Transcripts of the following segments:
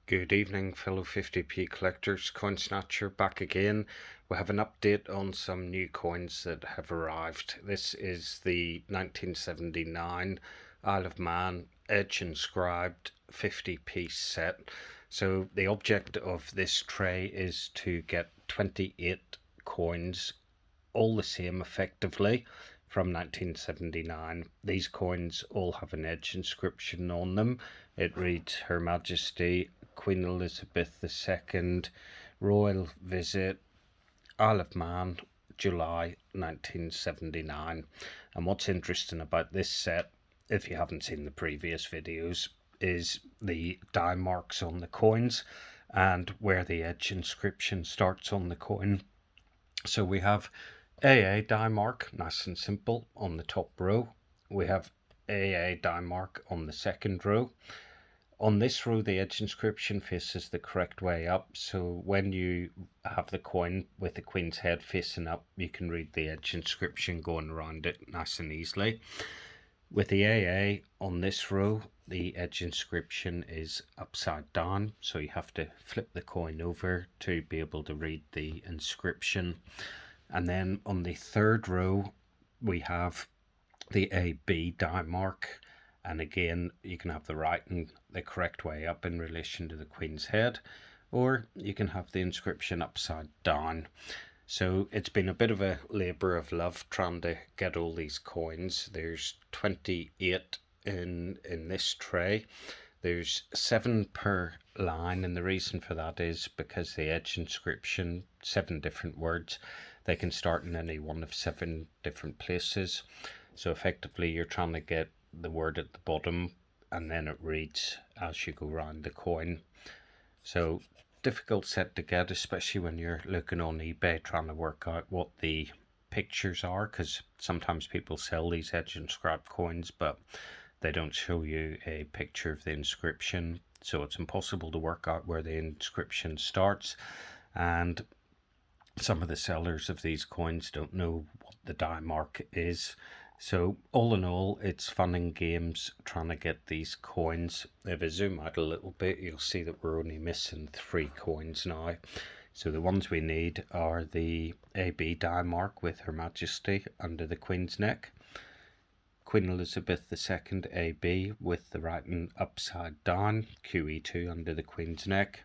Good evening, fellow 50p collectors. Coin Snatcher back again. We have an update on some new coins that have arrived. This is the 1979 Isle of Man Edge Inscribed 50-piece set. So the object of this tray is to get 28 coins, all the same effectively, from 1979. These coins all have an edge inscription on them. It reads Her Majesty Queen Elizabeth II, Royal Visit, Isle of Man, July 1979. And what's interesting about this set, if you haven't seen the previous videos, is the die marks on the coins and where the edge inscription starts on the coin. So we have AA die mark, nice and simple, on the top row. We have AA die mark on the second row. On this row, the edge inscription faces the correct way up, so when you have the coin with the queen's head facing up, you can read the edge inscription going around it nice and easily. With the AA on this row, the edge inscription is upside down, so you have to flip the coin over to be able to read the inscription. And then on the third row, we have the AB die mark. And again, you can have the writing the correct way up in relation to the queen's head, or you can have the inscription upside down. So it's been a bit of a labour of love trying to get all these coins. There's 28 in this tray. There's 7 per line, and the reason for that is because the edge inscription, 7 different words, they can start in any one of 7 different places. So effectively you're trying to get the word at the bottom and then it reads as you go around the coin. So difficult set to get, especially when you're looking on eBay trying to work out what the pictures are, because sometimes people sell these edge inscribed coins but they don't show you a picture of the inscription, so it's impossible to work out where the inscription starts, and some of the sellers of these coins don't know what the die mark is. So all in all, it's fun and games trying to get these coins. If I zoom out a little bit, you'll see that we're only missing 3 coins now. So the ones we need are the AB die mark with Her Majesty under the Queen's neck, Queen Elizabeth II AB with the writing upside down, QE2 under the Queen's neck,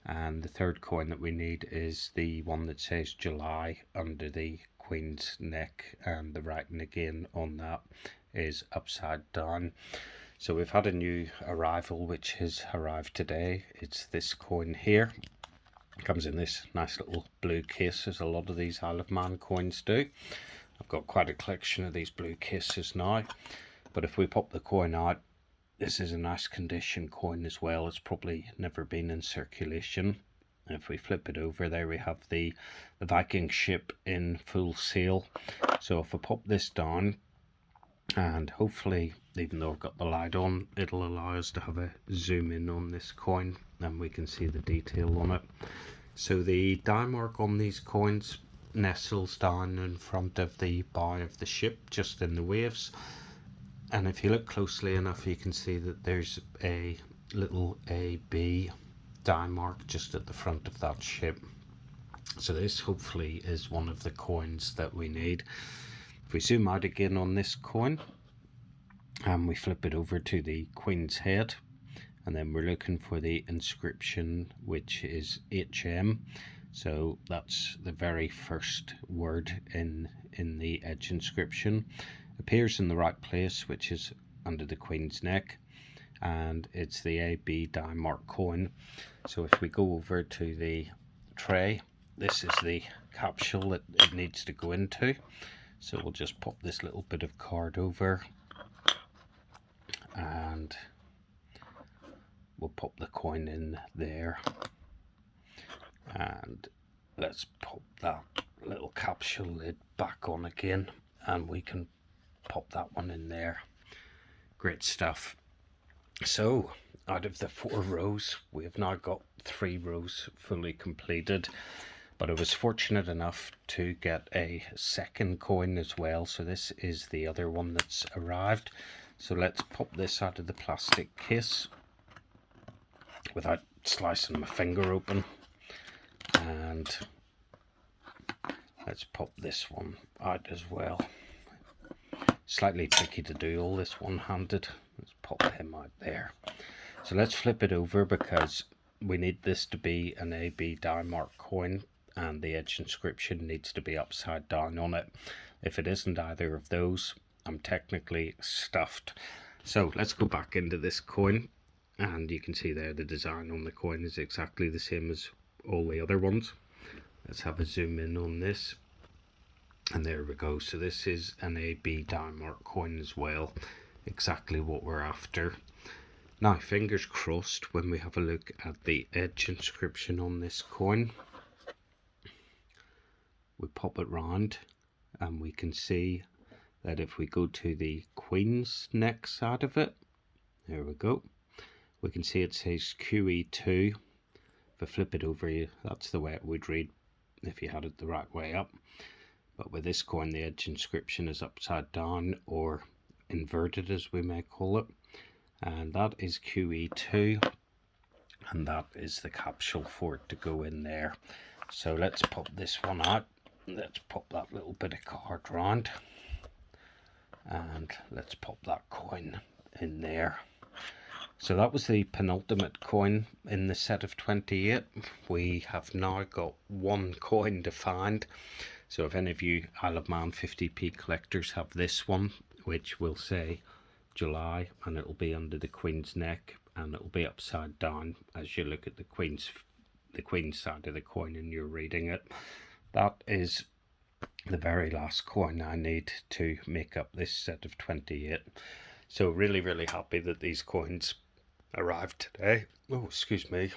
and the third coin that we need is the one that says July under the Queen's neck, and the writing again on that is upside down. So we've had a new arrival which has arrived today. It's this coin here. It comes in this nice little blue case, as a lot of these Isle of Man coins do. I've got quite a collection of these blue cases now, but if we pop the coin out, this is a nice condition coin as well. It's probably never been in circulation. If we flip it over, there we have the Viking ship in full sail. So if I pop this down, and hopefully, even though I've got the light on, it'll allow us to have a zoom in on this coin and we can see the detail on it. So the die mark on these coins nestles down in front of the bow of the ship, just in the waves. And if you look closely enough, you can see that there's a little AB die mark just at the front of that ship. So this hopefully is one of the coins that we need. If we zoom out again on this coin and we flip it over to the Queen's head, and then we're looking for the inscription, which is HM. So that's the very first word in the edge inscription. Appears in the right place, which is under the Queen's neck, and it's the AB die mark coin. So if we go over to the tray, this is the capsule that it needs to go into. So we'll just pop this little bit of card over and we'll pop the coin in there, and let's pop that little capsule lid back on again and we can pop that one in there. Great stuff. So out of the 4 rows, we have now got 3 rows fully completed, but I was fortunate enough to get a second coin as well. So this is the other one that's arrived. So let's pop this out of the plastic case. without slicing my finger open. And let's pop this one out as well. Slightly tricky to do all this one-handed. Let's pop him out there. So let's flip it over, because we need this to be an AB die mark coin, and the edge inscription needs to be upside down on it. If it isn't either of those, I'm technically stuffed. So let's go back into this coin, and you can see there the design on the coin is exactly the same as all the other ones. Let's have a zoom in on this, and there we go. So this is an AB die mark coin as well, exactly what we're after. Now, fingers crossed, when we have a look at the edge inscription on this coin, we pop it round and we can see that if we go to the Queen's neck side of it, there we go, we can see it says QE2. If I flip it over, that's the way it would read if you had it the right way up. But with this coin, the edge inscription is upside down, or inverted as we may call it. And that is QE2, and that is the capsule for it to go in there. So let's pop this one out. Let's pop that little bit of card round, and let's pop that coin in there. So that was the penultimate coin in the set of 28. We have now got one coin to find. So if any of you Isle of Man 50p collectors have this one, which will say July, and it'll be under the Queen's neck, and it'll be upside down as you look at the Queen's side of the coin and you're reading it. That is the very last coin I need to make up this set of 28. So really, really happy that these coins arrived today. Oh, excuse me.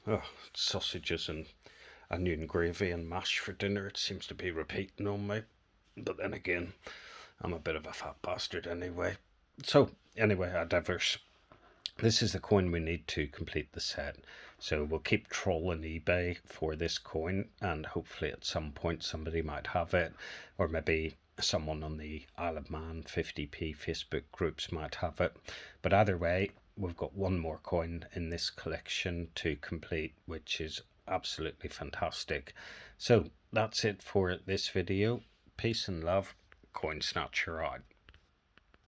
Oh, sausages and onion gravy and mash for dinner. It seems to be repeating on me, but then again, I'm a bit of a fat bastard anyway. So anyway, I digress. This is the coin we need to complete the set. So we'll keep trolling eBay for this coin, and hopefully at some point somebody might have it, or maybe someone on the Isle of Man 50p Facebook groups might have it. But either way, we've got one more coin in this collection to complete, which is absolutely fantastic. So that's it for this video. Peace and love. Coin Snatcher out.